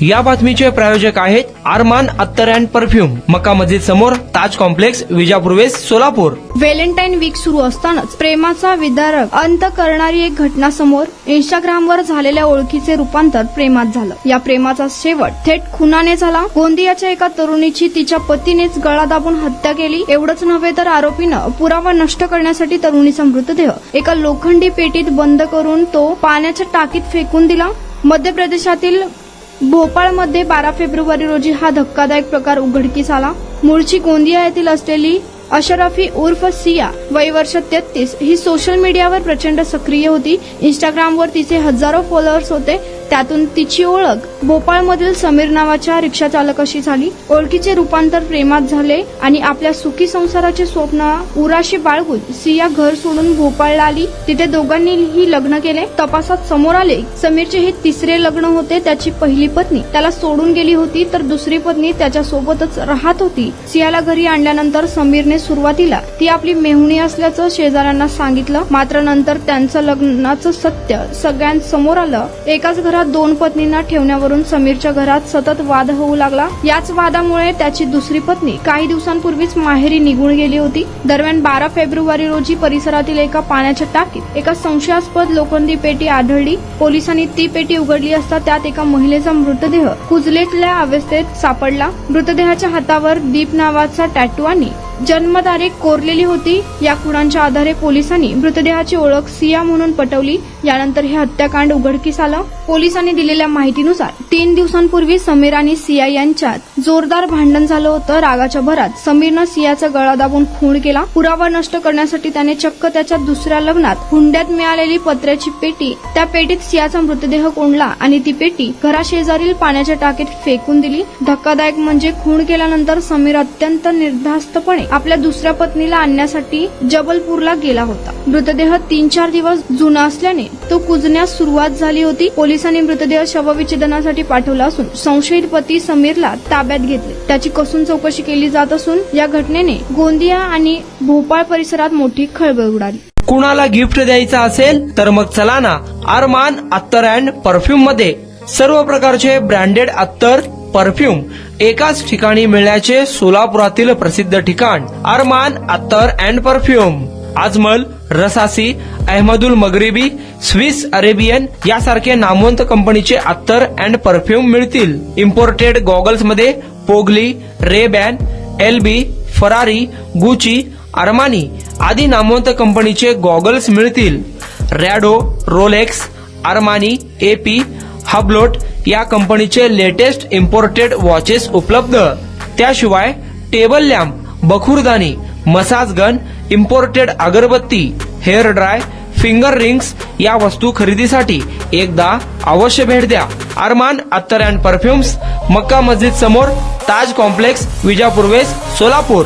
या बातमीचे प्रायोजक आहेत अरमान अत्तर अँड परफ्यूम, मक्का मस्जिद समोर, Taj complex, Vijapur west, Solapur. Valentine week सुरू असतानाच प्रेमाचा विदारक अंत करणारी एक घटना समोर। इंस्टाग्रामवर झालेल्या ओळखीचे रूपांतर प्रेमात झालं। या प्रेमाचा शेवट थेट खुनाने झाला। गोंदियाच्या एका तरुणीची तिच्या पतीनेच गळा दाबून हत्या केली। एवढंच नव्हे तर आरोपीनं पुरावा नष्ट करण्यासाठी तरुणीचा मृतदेह एका लोखंडी पेटीत बंद करून तो पाण्याच्या टाकीत फेकून दिला। मध्य प्रदेशातील भोपाळमध्ये 12 फेब्रुवारी रोजी हा धक्कादायक प्रकार उघडकीस आला। मूळची गोंदिया येथील असलेली अशरफी उर्फ सिया, वय वर्ष 33, ही सोशल मीडियावर प्रचंड सक्रिय होती। इंस्टाग्रामवर तिचे हजारो फॉलोअर्स होते। त्यातून तिची ओळख भोपाळमधील समीर नावाच्या रिक्षा चालकाशी झाली। ओळखीचे रूपांतर प्रेमात झाले आणि आपल्या सुखी संसाराचे स्वप्न उराशी बाळगून सिया घर सोडून भोपाळला आली। तिथे दोघांनीही लग्न केले। तपासात समोर आले समीरचे हे तिसरे लग्न होते। त्याची पहिली पत्नी त्याला सोडून गेली होती, तर दुसरी पत्नी त्याच्या सोबतच राहत होती। सियाला घरी आणल्यानंतर समीरने सुरुवातीला ती आपली मेहुणी असल्याचं शेजाऱ्यांना सांगितलं, मात्र नंतर त्यांचं लग्नाचं सत्य सगळ्यांसमोर आलं। एकाच घरात 2 पत्नींना ठेवण्यावरून समीरच्या घरात सतत वाद होऊ लागला। याच वादामुळे त्याची दुसरी पत्नी काही दिवसांपूर्वीच माहेरी निघून गेली होती। दरम्यान 12 फेब्रुवारी रोजी परिसरातील एका पाण्याच्या टाकीत एका संशयास्पद लोखंडी पेटी आढळली। पोलिसांनी ती पेटी उघडली असता त्यात एका महिलेचा मृतदेह कुजलेल्या अवस्थेत सापडला। मृतदेहाच्या हातावर दीप नावाचा टॅटू आणि जन्मतारीख कोरलेली होती। या खुणांच्या आधारे पोलिसांनी मृतदेहाची ओळख सिया म्हणून पटवली। यानंतर हे हत्याकांड उघडकीस आलं। पोलिसांनी दिलेल्या माहितीनुसार 3 दिवसांपूर्वी समीर आणि सिया यांच्यात जोरदार भांडण झालं होतं। रागाच्या भरात समीरनं सियाचा गळा दाबून खून केला। पुरावा नष्ट करण्यासाठी त्याने चक्क त्याच्या दुसऱ्या लग्नात हुंड्यात मिळालेली पत्र्याची पेटी, त्या पेटीत सियाचा मृतदेह कोंडला आणि ती पेटी घराशेजारील पाण्याच्या टाकीत फेकून दिली। धक्कादायक म्हणजे खून केल्यानंतर समीर अत्यंत निर्धास्तपणे आपल्या दुसऱ्या पत्नीला आणण्यासाठी जबलपूरला गेला होता। मृतदेह 3-4 दिवस जुना असल्याने तो कुजण्यास सुरुवात झाली होती। पोलिसांनी मृतदेह शवविच्छेदनासाठी पाठवला असून संशयित पती समीरला ताब्यात घेतले। त्याची कसून चौकशी केली जात असून या घटनेने गोंदिया आणि भोपाळ परिसरात मोठी खळबळ उडाली। कुणाला गिफ्ट द्यायचं असेल तर मग चला ना अरमान अत्तर अँड परफ्यूम मध्ये। सर्व प्रकारचे ब्रँडेड अत्तर परफ्यूम एकाच ठिकाणी मिळण्याचे सोलापुरातील प्रसिद्ध ठिकाण अरमान अत्तर and perfume. Ajmal, Rasasi, Ahmed Al Maghribi, Swiss Arabian यासारखे नामवंत कंपनीचे अत्तर अँड परफ्यूम मिळतील। इम्पोर्टेड गॉगल्स मध्ये पोगली, Ray Ban, LB, Ferrari, Gucci, Armani आदी नामवंत कंपनीचे गॉगल्स मिळतील। Rado, Rolex, Armani, AP, Hublot या कंपनीचे लेटेस्ट इम्पोर्टेड वॉचेस उपलब्ध। त्याशिवाय टेबल लॅम्प, बखुरदानी, मसाज गन, इम्पोर्टेड अगरबत्ती, हेअर ड्राय, फिंगर रिंग्स या वस्तू खरेदीसाठी एकदा अवश्य भेट द्या। अरमान अत्तर अँड परफ्यूम्स, मक्का मस्जिद समोर, ताज कॉम्प्लेक्स, विजापूर वेस्ट, सोलापूर।